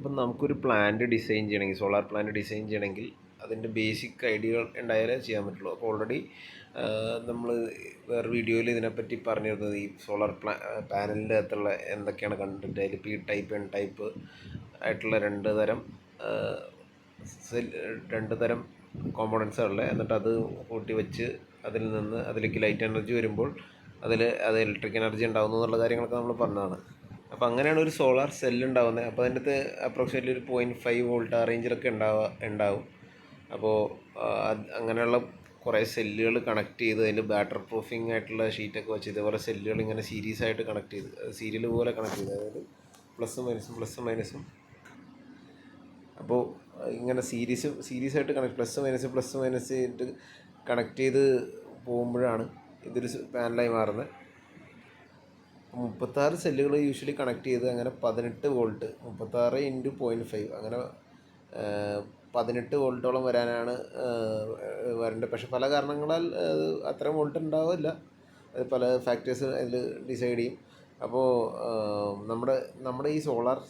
അപ്പം നമുക്കൊരു plant design ചെയ്യണമെങ്കിൽ സോളാർ പ്ലാന്റ് ഡിസൈൻ ചെയ്യണമെങ്കിൽ അതിൻ്റെ ബേസിക് ഐഡിയകൾ ഉണ്ടായാലേ ചെയ്യാൻ പറ്റുള്ളൂ. അപ്പോൾ ഓൾറെഡി നമ്മൾ വേറെ വീഡിയോയിൽ ഇതിനെപ്പറ്റി പറഞ്ഞിരുന്നത് ഈ സോളാർ പാനലിൻ്റെ അകത്തുള്ള എന്തൊക്കെയാണ് കണ്ടിട്ട് അതിൽ പി ടൈപ്പ് എൻ ടൈപ്പ് ആയിട്ടുള്ള രണ്ട് തരം കോമ്പോണൻസാണ് ഉള്ളത്. എന്നിട്ട് അത് കൂട്ടി വെച്ച് അതിൽ നിന്ന് അതിലേക്ക് ലൈറ്റ് എനർജി വരുമ്പോൾ അത് ഇലക്ട്രിക് എനർജി ഉണ്ടാകുന്നു എന്നുള്ള കാര്യങ്ങളൊക്കെ നമ്മൾ പറഞ്ഞതാണ്. അപ്പോൾ അങ്ങനെയാണ് ഒരു സോളാർ സെല്ല് ഉണ്ടാകുന്നത്. അപ്പോൾ അതിൻ്റെ അകത്ത് അപ്രോക്സിമേറ്റ്ലി ഒരു 0.5 വോൾട്ട് ആ റേഞ്ചിലൊക്കെ ഉണ്ടാവും. അപ്പോൾ അങ്ങനെയുള്ള കുറേ സെല്ലുകൾ കണക്ട് ചെയ്ത് അതിൽ ബാറ്റർ പ്രൂഫിംഗ് ആയിട്ടുള്ള ഷീറ്റൊക്കെ വെച്ച് ഇതേപോലെ സെല്ലുകൾ ഇങ്ങനെ സീരീസ് ആയിട്ട് കണക്ട് ചെയ്ത് സീരിയൽ പോലെ കണക്ട് ചെയ്ത്, അതായത് പ്ലസ്സും മൈനസും. അപ്പോൾ ഇങ്ങനെ സീരീസ് ആയിട്ട് പ്ലസ് മൈനസ് ആയിട്ട് കണക്ട് ചെയ്ത് പോകുമ്പോഴാണ് ഇതൊരു പാനലായി മാറുന്നത്. 36 സെല്ലുകൾ യൂഷ്വലി കണക്ട് ചെയ്ത് അങ്ങനെ 18 വോൾട്ട് 36 ഇൻറ്റു 0.5 അങ്ങനെ 18 വോൾട്ടോളം വരാനാണ് വരേണ്ടത്. പക്ഷെ പല കാരണങ്ങളാൽ അത്രയും വോൾട്ട് ഉണ്ടാവില്ല. അത് പല ഫാക്ടേഴ്സ് അതിൽ ഡിസൈഡ് ചെയ്യും. അപ്പോൾ നമ്മുടെ ഈ സോളാർ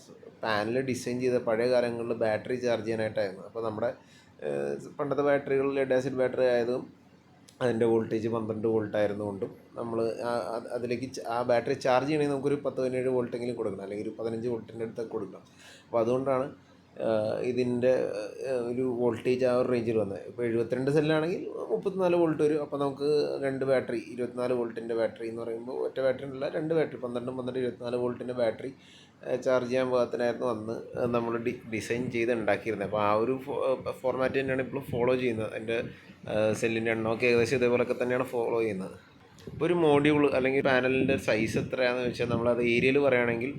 പാനൽ ഡിസൈൻ ചെയ്ത പഴയ കാലങ്ങളിൽ ബാറ്ററി ചാർജ് ചെയ്യാനായിട്ടായിരുന്നു. അപ്പോൾ നമ്മുടെ പണ്ടത്തെ ബാറ്ററികൾ ലെഡ് ആസിഡ് ബാറ്ററി ആയതും അതിൻ്റെ വോൾട്ടേജ് 12 വോൾട്ട് ആയിരുന്നുകൊണ്ടും നമ്മൾ അതിലേക്ക് ആ ബാറ്ററി ചാർജ് ചെയ്യണമെങ്കിൽ നമുക്കൊരു 10-17 വോൾട്ടെങ്കിലും കൊടുക്കണം, അല്ലെങ്കിൽ ഒരു 15 വോൾട്ടിൻ്റെ അടുത്തൊക്കെ കൊടുക്കണം. അപ്പോൾ അതുകൊണ്ടാണ് ഇതിൻ്റെ ഒരു വോൾട്ടേജ് ആ ഒരു റേഞ്ചിൽ വന്നത്. ഇപ്പോൾ 72 സെല്ലാണെങ്കിൽ 34 വോൾട്ട് വരും. അപ്പോൾ നമുക്ക് 2 ബാറ്ററി 24 വോൾട്ടിൻ്റെ ബാറ്ററി എന്ന് പറയുമ്പോൾ ഒറ്റ ബാറ്ററി അല്ല, 2 ബാറ്ററി 24 വോൾട്ടിൻ്റെ ബാറ്ററി ചാർജ് ചെയ്യാൻ പാകത്തിനായിരുന്നു അന്ന് നമ്മൾ ഡിസൈൻ ചെയ്ത് ഉണ്ടാക്കിയിരുന്നത്. അപ്പോൾ ആ ഒരു ഫോർമാറ്റ് തന്നെയാണ് ഇപ്പോൾ ഫോളോ ചെയ്യുന്നത്. അതിൻ്റെ സെല്ലിൻ്റെ എണ്ണമൊക്കെ ഏകദേശം ഇതേപോലെയൊക്കെ തന്നെയാണ് ഫോളോ ചെയ്യുന്നത്. ഇപ്പോൾ ഒരു മോഡ്യൂൾ അല്ലെങ്കിൽ പാനലിൻ്റെ സൈസ് എത്രയാണെന്ന് വെച്ചാൽ നമ്മളത് ഏരിയയിൽ പറയുകയാണെങ്കിൽ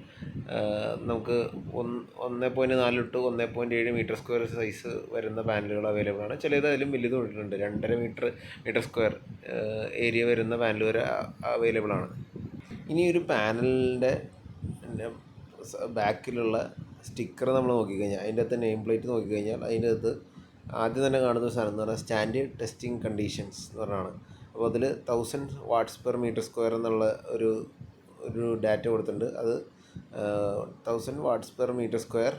നമുക്ക് 1.4 ടു 1.7 മീറ്റർ സ്ക്വയർ സൈസ് വരുന്ന പാനലുകൾ അവൈലബിൾ ആണ്. ചിലത് അതിലും വലുത് കൊണ്ടിട്ടുണ്ട്. 2.5 മീറ്റർ സ്ക്വയർ ഏരിയ വരുന്ന പാനൽ വരെ അവൈലബിൾ ആണ്. ഇനി ഒരു പാനലിൻ്റെ ബാക്കിലുള്ള സ്റ്റിക്കർ നമ്മൾ നോക്കിക്കഴിഞ്ഞാൽ, അതിൻ്റെ അകത്ത് നെയിം പ്ലേറ്റ് നോക്കിക്കഴിഞ്ഞാൽ അതിൻ്റെ അകത്ത് ആദ്യം തന്നെ കാണുന്ന ഒരു സാധനം എന്ന് പറഞ്ഞാൽ സ്റ്റാൻഡേർഡ് ടെസ്റ്റിംഗ് കണ്ടീഷൻസ് എന്ന് പറഞ്ഞാണ്. അപ്പോൾ അതിൽ 1000 വാട്ട്സ് പെർ മീറ്റർ സ്ക്വയർ എന്നുള്ള ഒരു ഡാറ്റ കൊടുത്തിട്ടുണ്ട്. അത് 1000 watts per metre square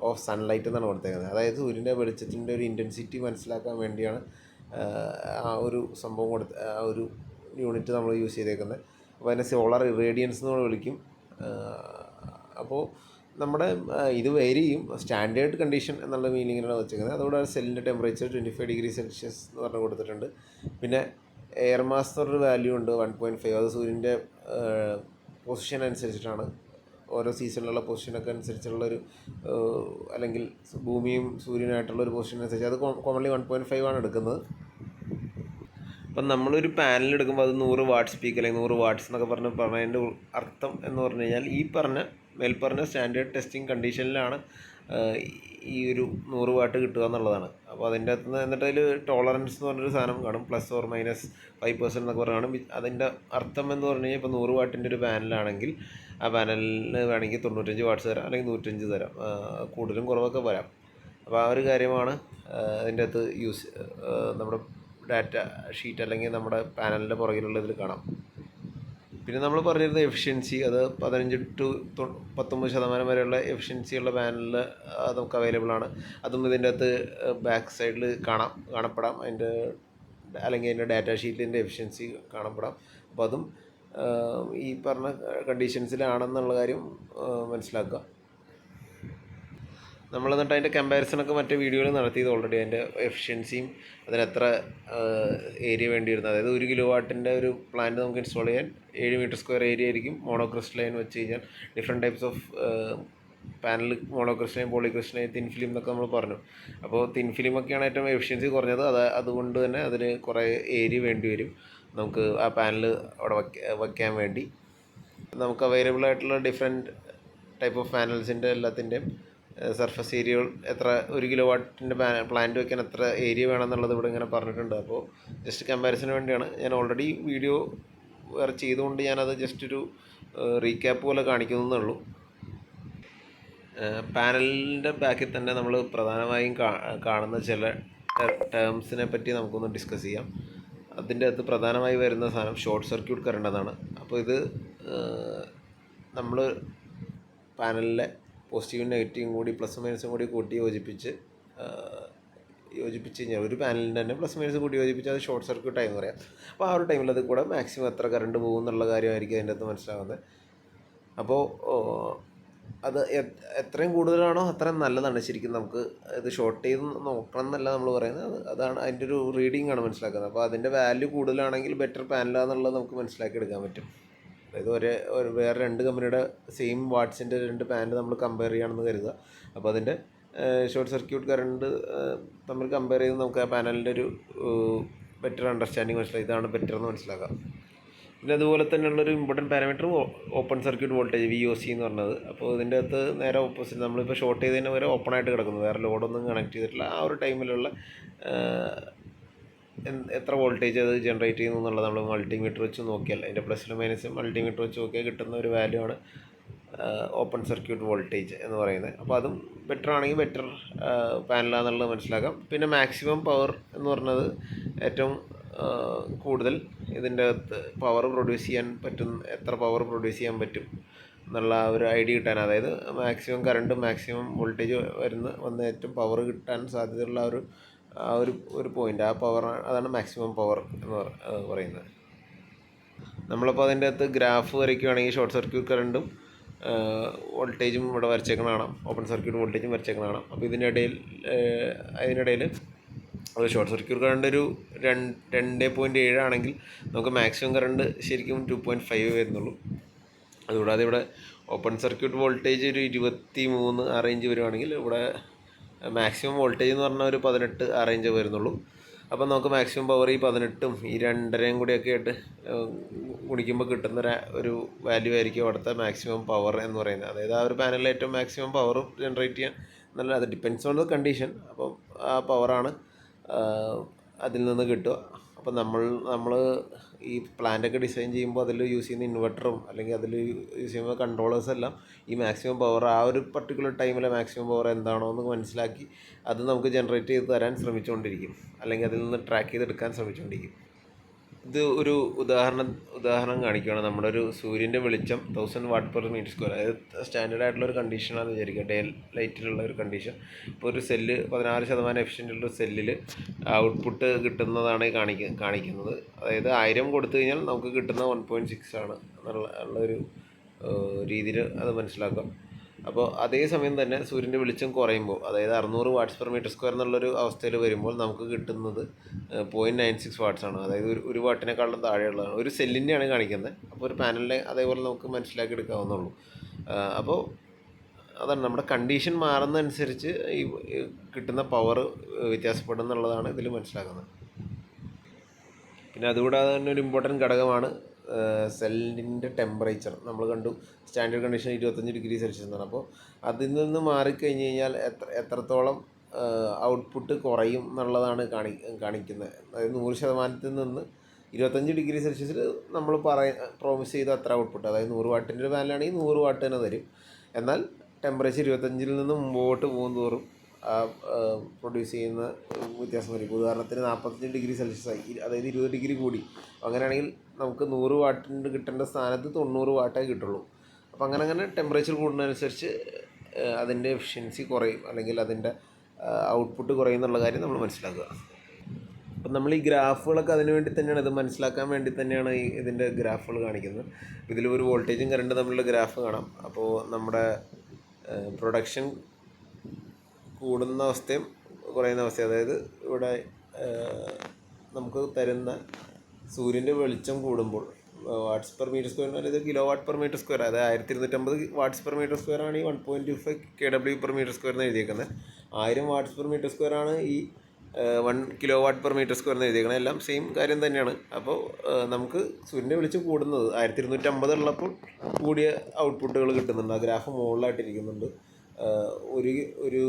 of sunlight എന്നാണ് കൊടുത്തേക്കുന്നത്. അതായത് സൂര്യൻ്റെ വെളിച്ചത്തിൻ്റെ ഒരു ഇൻറ്റൻസിറ്റി മനസ്സിലാക്കാൻ വേണ്ടിയാണ് ആ ഒരു സംഭവം ആ ഒരു യൂണിറ്റ് നമ്മൾ യൂസ് ചെയ്തേക്കുന്നത്. അപ്പോൾ അതിനെ സോളാർ ഇറേഡിയൻസ് എന്ന് വിളിക്കും. അപ്പോൾ നമ്മുടെ ഇത് വേരി ചെയ്യും. സ്റ്റാൻഡേർഡ് കണ്ടീഷൻ എന്നുള്ള മീനിങ്ങിലാണ് വെച്ചിരിക്കുന്നത്. അതുകൂടെ സെല്ലിൻ്റെ ടെമ്പറേച്ചർ 25 ഡിഗ്രി സെൽഷ്യസ് എന്ന് പറഞ്ഞ് കൊടുത്തിട്ടുണ്ട്. പിന്നെ എയർ മാസ് എന്ന് പറഞ്ഞൊരു വാല്യൂ ഉണ്ട് 1.5. അത് സൂര്യൻ്റെ പൊസിഷൻ അനുസരിച്ചിട്ടാണ്, ഓരോ സീസണിലുള്ള പൊസിഷനൊക്കെ അനുസരിച്ചുള്ളൊരു, അല്ലെങ്കിൽ ഭൂമിയും സൂര്യനായിട്ടുള്ളൊരു പൊസിഷൻ അനുസരിച്ച് അത് കോമൺലി 1.5 ആണ് എടുക്കുന്നത്. അപ്പം നമ്മളൊരു പാനൽ എടുക്കുമ്പോൾ അത് 100 വാട്ട്സ് പീക്ക് അല്ലെങ്കിൽ 100 വാട്ട്സ് എന്നൊക്കെ പറഞ്ഞതിൻ്റെ അർത്ഥം എന്ന് പറഞ്ഞു കഴിഞ്ഞാൽ ഈ മേൽപ്പറഞ്ഞ സ്റ്റാൻഡേർഡ് ടെസ്റ്റിംഗ് കണ്ടീഷനിലാണ് ഈ ഒരു 100 വാട്ട് കിട്ടുക എന്നുള്ളതാണ്. അപ്പോൾ അതിൻ്റെ അകത്ത് നിന്ന് എന്നിട്ട് അതിൽ ടോളറൻസ് എന്ന് പറഞ്ഞൊരു സാധനം കാണും, +or-5% എന്നൊക്കെ പറയുകയാണ്. അതിൻ്റെ അർത്ഥം എന്ന് പറഞ്ഞു കഴിഞ്ഞാൽ ഇപ്പോൾ 100 വാട്ടിൻ്റെ ഒരു പാനലാണെങ്കിൽ ആ പാനലിന് വേണമെങ്കിൽ 95 വാട്ട്സ് തരാം, അല്ലെങ്കിൽ 105 തരാം, കൂടുതലും കുറവൊക്കെ വരാം. അപ്പോൾ ആ ഒരു കാര്യമാണ് അതിൻ്റെ അകത്ത് നമ്മുടെ ഡാറ്റ ഷീറ്റ് അല്ലെങ്കിൽ നമ്മുടെ പാനലിൻ്റെ പുറകിലുള്ള ഇതിൽ കാണാം. പിന്നെ നമ്മൾ പറഞ്ഞിരുന്ന എഫിഷ്യൻസി, അത് 15 ടു 19% വരെയുള്ള എഫിഷ്യൻസിയുള്ള പാനലിൽ നമുക്ക് അവൈലബിൾ ആണ്. അതും ഇതിൻ്റെ അകത്ത് ബാക്ക് സൈഡിൽ കാണപ്പെടാം. അല്ലെങ്കിൽ അതിൻ്റെ ഡാറ്റ ഷീറ്റിൻ്റെ എഫിഷ്യൻസി കാണപ്പെടാം. അപ്പോൾ അതും ഈ പറഞ്ഞ കണ്ടീഷൻസിലാണെന്നുള്ള കാര്യം മനസ്സിലാക്കുക. നമ്മൾ എന്നിട്ട് അതിൻ്റെ കമ്പാരിസണൊക്കെ മറ്റേ വീഡിയോയിൽ നടത്തിയത് ഓൾറെഡി. അതിൻ്റെ എഫിഷ്യൻസിയും അതിനെത്ര ഏരിയ വേണ്ടി വരുന്നത്. അതായത് 1 കിലോ വാട്ടിൻ്റെ ഒരു പ്ലാന്റ് നമുക്ക് ഇൻസ്റ്റാൾ ചെയ്യാൻ 7 മീറ്റർ സ്ക്വയർ ഏരിയ ആയിരിക്കും. മോണോക്രിസ്റ്റലൈൻ വെച്ച് കഴിഞ്ഞാൽ different types of panel, monocrystalline, polycrystalline, thin film എന്നൊക്കെ നമ്മൾ പറഞ്ഞു. അപ്പോൾ തിൻ ഫിലിമൊക്കെയാണ് ഏറ്റവും എഫിഷ്യൻസി കുറഞ്ഞത്. അതുകൊണ്ട് തന്നെ അതിന് കുറേ ഏരിയ വേണ്ടി വരും നമുക്ക് ആ പാനൽ അവിടെ വയ്ക്കാൻ വേണ്ടി. നമുക്ക് അവൈലബിൾ ആയിട്ടുള്ള ഡിഫറെൻറ്റ് ടൈപ്പ് ഓഫ് പാനൽസിൻ്റെ എല്ലാത്തിൻ്റെയും സർഫസ് ഏരിയകൾ എത്ര, 1 കിലോ വാട്ടിൻ്റെ പ്ലാന്റ് വയ്ക്കാൻ എത്ര ഏരിയ വേണമെന്നുള്ളത് ഇവിടെ ഇങ്ങനെ പറഞ്ഞിട്ടുണ്ട്. അപ്പോൾ ജസ്റ്റ് കമ്പാരിസന് വേണ്ടിയാണ്. ഞാൻ ഓൾറെഡി വീഡിയോ വേറെ ചെയ്തുകൊണ്ട് ഞാനത് ജസ്റ്റ് ഒരു റീക്യാപ്പ് പോലെ കാണിക്കുന്നതേ ഉള്ളൂ. പാനലിൻ്റെ ബാക്കിൽ തന്നെ നമ്മൾ പ്രധാനമായും കാണുന്ന ചില ടേംസിനെ പറ്റി നമുക്കൊന്ന് ഡിസ്കസ് ചെയ്യാം. അതിൻ്റെ അകത്ത് പ്രധാനമായി വരുന്ന സാധനം ഷോർട്ട് സർക്യൂട്ട് കറണ്ട് എന്നാണ്. അപ്പോൾ ഇത് നമ്മൾ പാനലിലെ പോസിറ്റീവും നെഗറ്റീവും കൂടി പ്ലസ് മൈനസും കൂടി കൂട്ടി യോജിപ്പിച്ച് കഴിഞ്ഞാൽ ഒരു പാനലിൻ്റെ തന്നെ പ്ലസ് മൈനസ് കൂട്ടി യോജിപ്പിച്ച് അത് ഷോർട്ട് സർക്യൂട്ട് ആയി എന്ന് പറയാം. അപ്പോൾ ആ ഒരു ടൈമിൽ അത് കൂടെ മാക്സിമം എത്ര കറണ്ട് പോകും എന്നുള്ള കാര്യമായിരിക്കും അതിൻ്റെ അകത്ത് മനസ്സിലാകുന്നത്. അപ്പോൾ അത് എത്രയും കൂടുതലാണോ അത്രയും നല്ലതാണ്. ശരിക്കും നമുക്ക് ഇത് ഷോർട്ട് ചെയ്ത് നോക്കണം എന്നല്ല നമ്മൾ പറയുന്നത്, അതാണ് അതിൻ്റെ ഒരു റീഡിംഗ് ആണ് മനസ്സിലാക്കുന്നത്. അപ്പോൾ അതിൻ്റെ വാല്യൂ കൂടുതലാണെങ്കിൽ ബെറ്റർ പാനലാണെന്നുള്ളത് നമുക്ക് മനസ്സിലാക്കി എടുക്കാൻ പറ്റും. അതായത് വേറെ 2 കമ്പനിയുടെ സെയിം വാട്ട്സിൻ്റെ 2 പാനൽ നമ്മൾ കമ്പയർ ചെയ്യുകയാണെന്ന് കരുതുക. അപ്പോൾ അതിൻ്റെ ഷോർട്ട് സർക്യൂട്ട് കറണ്ട് തമ്മിൽ കമ്പയർ ചെയ്ത് നമുക്ക് ആ പാനലിൻ്റെ ഒരു ബെറ്റർ അണ്ടർസ്റ്റാൻഡിങ് മനസ്സിലായി, ഇതാണ് ബെറ്റർ എന്ന് മനസ്സിലാക്കാം. പിന്നെ അതുപോലെ തന്നെയുള്ളൊരു important parameter open circuit voltage VOC എന്ന് പറഞ്ഞത്. അപ്പോൾ ഇതിൻ്റെ അകത്ത് നേരെ ഓപ്പോസിറ്റ്, നമ്മളിപ്പോൾ ഷോർട്ട് ചെയ്തതിന് വരെ ഓപ്പൺ ആയിട്ട് കിടക്കുന്നു, വേറെ ലോഡൊന്നും കണക്ട് ചെയ്തിട്ടില്ല. ആ ഒരു ടൈമിലുള്ള എത്ര വോൾട്ടേജ് അത് ജനറേറ്റ് ചെയ്യുന്നു എന്നുള്ളത് നമ്മൾ മൾട്ടിമീറ്റർ വെച്ച് നോക്കിയാൽ, അതിൻ്റെ പ്ലസിലും മൈനസും മൾട്ടിമീറ്റർ വെച്ച് നോക്കിയാൽ കിട്ടുന്ന ഒരു വാല്യൂ ആണ് ഓപ്പൺ സർക്യൂട്ട് വോൾട്ടേജ് എന്ന് പറയുന്നത്. അപ്പോൾ അതും ബെറ്റർ ആണെങ്കിൽ ബെറ്റർ പാനലാണെന്നുള്ളത് മനസ്സിലാക്കാം. പിന്നെ മാക്സിമം പവർ എന്ന് പറഞ്ഞത് ഏറ്റവും കൂടുതൽ ഇതിൻ്റെ അകത്ത് പവർ പ്രൊഡ്യൂസ് ചെയ്യാൻ പറ്റും, എത്ര പവർ പ്രൊഡ്യൂസ് ചെയ്യാൻ പറ്റും എന്നുള്ള ഒരു ഐഡിയ കിട്ടാൻ, അതായത് മാക്സിമം കറണ്ട് മാക്സിമം വോൾട്ടേജ് വന്ന് ഏറ്റവും പവർ കിട്ടാൻ സാധ്യതയുള്ള ഒരു പോയിൻ്റ്, ആ പവർ, അതാണ് മാക്സിമം പവർ എന്ന് പറയുന്നത്. നമ്മളിപ്പോൾ അതിൻ്റെ അകത്ത് ഗ്രാഫ് വരയ്ക്കുകയാണെങ്കിൽ ഷോർട്ട് സർക്യൂട്ട് കറണ്ടും വോൾട്ടേജും ഇവിടെ വരച്ചേക്കണ കാണാം, ഓപ്പൺ സർക്യൂട്ട് വോൾട്ടേജും വരച്ചേക്കണ കാണാം. അപ്പോൾ അതിനിടയിൽ ഒരു ഷോർട്ട് സർക്യൂട്ട് കറണ്ട് ഒരു 2.7 ആണെങ്കിൽ നമുക്ക് മാക്സിമം കറണ്ട് ശരിക്കും 2.5 വരുന്നുള്ളൂ. അതുകൂടാതെ ഇവിടെ ഓപ്പൺ സർക്യൂട്ട് വോൾട്ടേജ് ഒരു 23 ആ റേഞ്ച് വരുവാണെങ്കിൽ ഇവിടെ മാക്സിമം വോൾട്ടേജ് എന്ന് പറഞ്ഞാൽ ഒരു 18 ആ റേഞ്ച് വരുന്നുള്ളൂ. അപ്പം നമുക്ക് മാക്സിമം പവർ ഈ 18ഉം ഈ 2.5 കൂടിയൊക്കെ ആയിട്ട് ഗുണിക്കുമ്പോൾ കിട്ടുന്ന ഒരു വാല്യൂ ആയിരിക്കും അവിടുത്തെ മാക്സിമം പവർ എന്ന് പറയുന്നത്. അതായത് ആ ഒരു പാനലിൽ ഏറ്റവും മാക്സിമം പവർ ജനറേറ്റ് ചെയ്യാൻ നല്ല, അത് ഡിപ്പെൻഡ്സ് ഓൺ ദ കണ്ടീഷൻ. അപ്പം ആ പവറാണ് അതിൽ നിന്ന് കിട്ടുക. അപ്പം നമ്മൾ ഈ പ്ലാന്റൊക്കെ ഡിസൈൻ ചെയ്യുമ്പോൾ അതിൽ യൂസ് ചെയ്യുന്ന ഇൻവെർട്ടറും അല്ലെങ്കിൽ അതിൽ യൂസ് ചെയ്യുന്ന കൺട്രോളേഴ്സ് എല്ലാം ഈ മാക്സിമം പവർ, ആ ഒരു പർട്ടിക്കുലർ ടൈമിലെ മാക്സിമം പവർ എന്താണോ എന്ന് മനസ്സിലാക്കി അത് നമുക്ക് ജനറേറ്റ് ചെയ്ത് തരാൻ ശ്രമിച്ചുകൊണ്ടിരിക്കും, അല്ലെങ്കിൽ അതിൽ നിന്ന് ട്രാക്ക് ചെയ്തെടുക്കാൻ ശ്രമിച്ചുകൊണ്ടിരിക്കും. ഇത് ഒരു ഉദാഹരണം കാണിക്കുകയാണ്. നമ്മുടെ ഒരു സൂര്യൻ്റെ വെളിച്ചം 1000 Watt/m², അതായത് സ്റ്റാൻഡേർഡ് ആയിട്ടുള്ള ഒരു കണ്ടീഷനാണെന്ന് വിചാരിക്കുക, ഡേ ലൈറ്റിലുള്ള ഒരു കണ്ടീഷൻ. ഇപ്പോൾ ഒരു സെല്ല് 16% എഫിഷ്യൻ്റുള്ള സെല്ലിൽ ഔട്ട്പുട്ട് കിട്ടുന്നതാണ് കാണിക്കുന്നത്. അതായത് 1000 കൊടുത്തു കഴിഞ്ഞാൽ നമുക്ക് കിട്ടുന്ന 1.6 ആണ് ഉള്ളൊരു രീതിയിൽ അത് മനസ്സിലാക്കാം. അപ്പോൾ അതേസമയം തന്നെ സൂര്യൻ്റെ വെളിച്ചം കുറയുമ്പോൾ, അതായത് 600 Watts/m² എന്നുള്ളൊരു അവസ്ഥയിൽ വരുമ്പോൾ നമുക്ക് കിട്ടുന്നത് 0.96 വാട്ട്സ് ആണ്. അതായത് ഒരു വാട്ടിനെക്കാളും താഴെയുള്ളതാണ്. ഒരു സെല്ലിൻ്റെയാണ് കാണിക്കുന്നത്. അപ്പോൾ ഒരു പാനലിനെ അതേപോലെ നമുക്ക് മനസ്സിലാക്കി എടുക്കാവുന്നുള്ളൂ. അപ്പോൾ അതാണ് നമ്മുടെ കണ്ടീഷൻ മാറുന്നതനുസരിച്ച് ഈ കിട്ടുന്ന പവർ വ്യത്യാസപ്പെടും എന്നുള്ളതാണ് ഇതിൽ മനസ്സിലാക്കുന്നത്. പിന്നെ അതുകൂടാതെ തന്നെ ഒരു ഇമ്പോർട്ടൻറ്റ് ഘടകമാണ് സെല്ലിൻ്റെ ടെമ്പറേച്ചർ. നമ്മൾ കണ്ടു സ്റ്റാൻഡേർഡ് കണ്ടീഷൻ 25°C എന്നാണ്. അപ്പോൾ അതിൽ നിന്ന് മാറിക്കഴിഞ്ഞ് കഴിഞ്ഞാൽ എത്രത്തോളം ഔട്ട്പുട്ട് കുറയും എന്നുള്ളതാണ് കാണിക്കുന്നത്. അതായത് 100% നിന്ന് 25°C നമ്മൾ പ്രോമിസ് ചെയ്ത അത്ര ഔട്ട്പുട്ട്, അതായത് 100 വാട്ടിൻ്റെ ഒരു പാനലാണെങ്കിൽ 100 വാട്ട് തന്നെ തരും. എന്നാൽ ടെമ്പറേച്ചർ 25 നിന്ന് മുമ്പോട്ട് പോകും തോറും പ്രൊഡ്യൂസ് ചെയ്യുന്ന വ്യത്യാസം വരും. ഉദാഹരണത്തിന് 45°C, അതായത് 20° കൂടി. അങ്ങനെയാണെങ്കിൽ നമുക്ക് 100 വാട്ടിൻ്റെ കിട്ടേണ്ട സ്ഥാനത്ത് 90 വാട്ടേ കിട്ടുള്ളൂ. അപ്പോൾ അങ്ങനെ ടെമ്പറേച്ചർ കൂടുന്നതനുസരിച്ച് അതിൻ്റെ എഫിഷ്യൻസി കുറയും, അല്ലെങ്കിൽ അതിൻ്റെ ഔട്ട്പുട്ട് കുറയും എന്നുള്ള കാര്യം നമ്മൾ മനസ്സിലാക്കുക. അപ്പം നമ്മൾ ഈ ഗ്രാഫുകളൊക്കെ അതിന് വേണ്ടി തന്നെയാണ്, ഇത് മനസ്സിലാക്കാൻ വേണ്ടി തന്നെയാണ് ഇതിൻ്റെ ഗ്രാഫുകൾ കാണിക്കുന്നത്. ഇതിൽ ഒരു വോൾട്ടേജും കറണ്ട് തമ്മിലുള്ള ഗ്രാഫ് കാണാം. അപ്പോൾ നമ്മുടെ പ്രൊഡക്ഷൻ കൂടുന്ന അവസ്ഥയും കുറയുന്ന അവസ്ഥയും, അതായത് ഇവിടെ നമുക്ക് തരുന്ന സൂര്യൻ്റെ വെളിച്ചം കൂടുമ്പോൾ Watts/m², അതായത് kW/m², അതായത് 1250 Watts/m² ആണ് ഈ 1.25 kW/m² എന്ന് എഴുതിയേക്കുന്നത്. 1000 Watts/m² ആണ് ഈ 1 kW/m² എന്ന് എഴുതിയേക്കുന്നത്. എല്ലാം സെയിം കാര്യം തന്നെയാണ്. അപ്പോൾ നമുക്ക് സൂര്യൻ്റെ വെളിച്ചം കൂടുന്നത് 1250 ഉള്ളപ്പോൾ കൂടിയ ഔട്ട്പുട്ടുകൾ കിട്ടുന്നുണ്ട്. ആ ഗ്രാഫ് മുകളിലായിട്ടിരിക്കുന്നുണ്ട്. ഒരു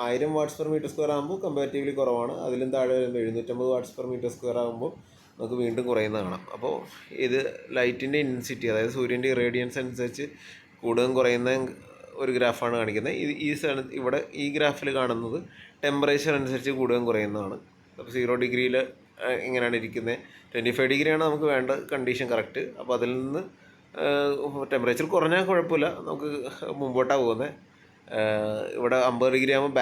1000 Watts/m² ആകുമ്പോൾ കമ്പാരിറ്റീവ്ലി കുറവാണ്. അതിലും താഴെ വരുമ്പോൾ 750 Watts/m² ആകുമ്പോൾ നമുക്ക് വീണ്ടും കുറയുന്നത് കാണാം. അപ്പോൾ ഇത് ലൈറ്റിൻ്റെ ഇൻറ്റൻസിറ്റി, അതായത് സൂര്യൻ്റെ റേഡിയൻസ് അനുസരിച്ച് കൂടുതലും കുറയുന്ന ഒരു ഗ്രാഫാണ് കാണിക്കുന്നത്. ഇവിടെ ഈ ഗ്രാഫിൽ കാണുന്നത് ടെമ്പറേച്ചർ അനുസരിച്ച് കൂടുതലും കുറയുന്നതാണ്. അപ്പോൾ 0°യിൽ ഇങ്ങനെയാണ് ഇരിക്കുന്നത്. 25° ആണ് നമുക്ക് വേണ്ട കണ്ടീഷൻ കറക്റ്റ്. അപ്പോൾ അതിൽ നിന്ന് ടെമ്പറേച്ചർ കുറഞ്ഞാൽ കുഴപ്പമില്ല, നമുക്ക് മുമ്പോട്ടാണ് പോകുന്നത്. ഇവിടെ 50 ഡിഗ്രി ആകുമ്പോൾ